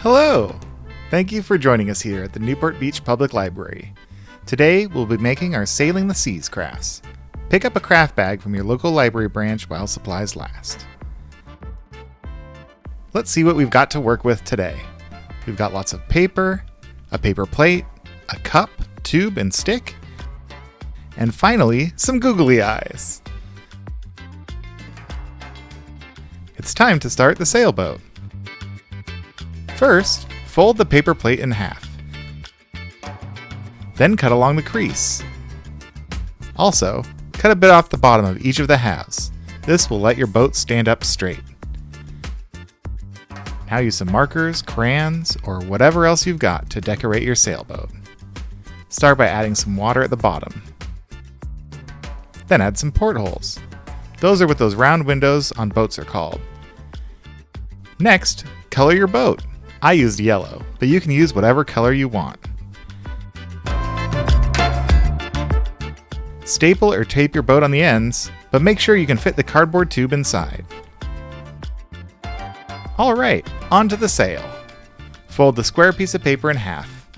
Hello! Thank you for joining us here at the Newport Beach Public Library. Today, we'll be making our Sailing the Seas crafts. Pick up a craft bag from your local library branch while supplies last. Let's see what we've got to work with today. We've got lots of paper, a paper plate, a cup, tube, and stick, and finally, some googly eyes. It's time to start the sailboat. First, fold the paper plate in half. Then cut along the crease. Also, cut a bit off the bottom of each of the halves. This will let your boat stand up straight. Now use some markers, crayons, or whatever else you've got to decorate your sailboat. Start by adding some water at the bottom. Then add some portholes. Those are what those round windows on boats are called. Next, color your boat. I used yellow, but you can use whatever color you want. Staple or tape your boat on the ends, but make sure you can fit the cardboard tube inside. Alright, onto the sail. Fold the square piece of paper in half.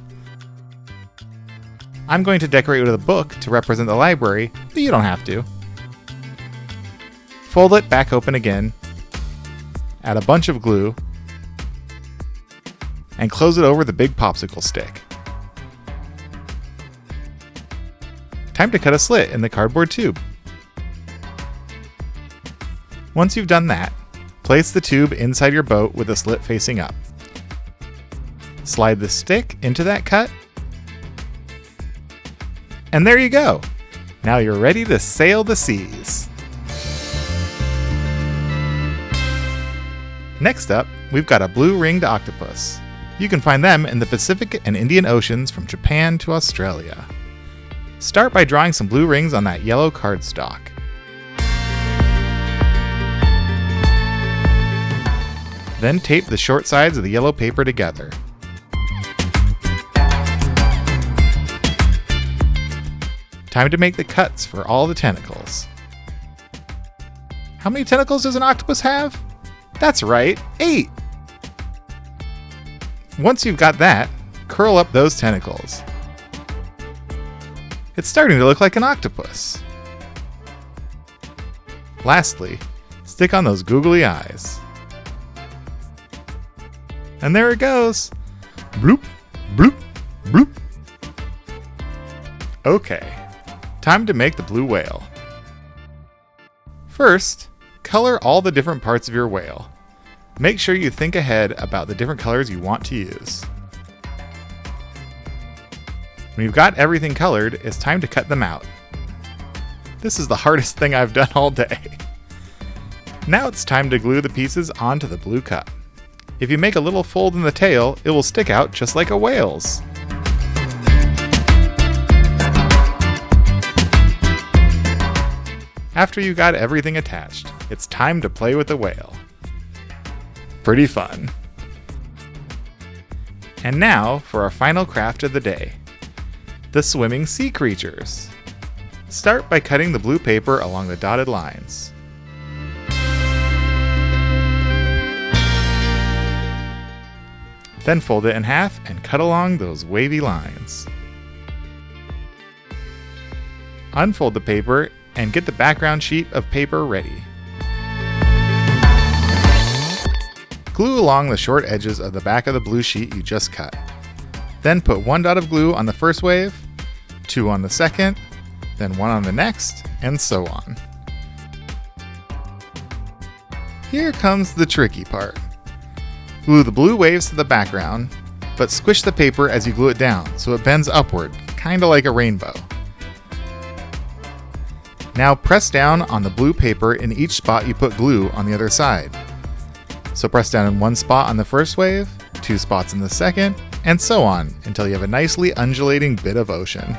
I'm going to decorate with a book to represent the library, but you don't have to. Fold it back open again, add a bunch of glue, and close it over the big popsicle stick. Time to cut a slit in the cardboard tube. Once you've done that, place the tube inside your boat with the slit facing up. Slide the stick into that cut, and there you go! Now you're ready to sail the seas. Next up, we've got a blue-ringed octopus. You can find them in the Pacific and Indian Oceans from Japan to Australia. Start by drawing some blue rings on that yellow cardstock. Then tape the short sides of the yellow paper together. Time to make the cuts for all the tentacles. How many tentacles does an octopus have? That's right, 8! Once you've got that, curl up those tentacles. It's starting to look like an octopus. Lastly, stick on those googly eyes. And there it goes! Bloop, bloop, bloop. Okay, time to make the blue whale. First, color all the different parts of your whale. Make sure you think ahead about the different colors you want to use. When you've got everything colored, it's time to cut them out. This is the hardest thing I've done all day. Now it's time to glue the pieces onto the blue cup. If you make a little fold in the tail, it will stick out just like a whale's. After you got everything attached, it's time to play with the whale. Pretty fun. And now for our final craft of the day, the swimming sea creatures. Start by cutting the blue paper along the dotted lines. Then fold it in half and cut along those wavy lines. Unfold the paper and get the background sheet of paper ready. Glue along the short edges of the back of the blue sheet you just cut. Then put 1 dot of glue on the first wave, 2 on the second, then 1 on the next, and so on. Here comes the tricky part. Glue the blue waves to the background, but squish the paper as you glue it down so it bends upward, kinda like a rainbow. Now press down on the blue paper in each spot you put glue on the other side. So press down in 1 spot on the first wave, 2 spots in the second, and so on until you have a nicely undulating bit of ocean.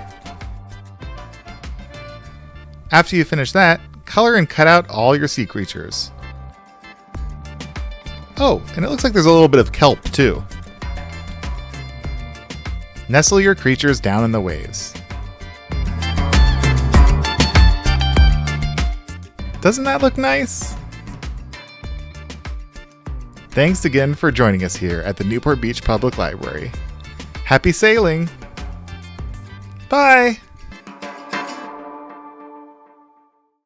After you finish that, color and cut out all your sea creatures. Oh, and it looks like there's a little bit of kelp too. Nestle your creatures down in the waves. Doesn't that look nice? Thanks again for joining us here at the Newport Beach Public Library. Happy sailing! Bye!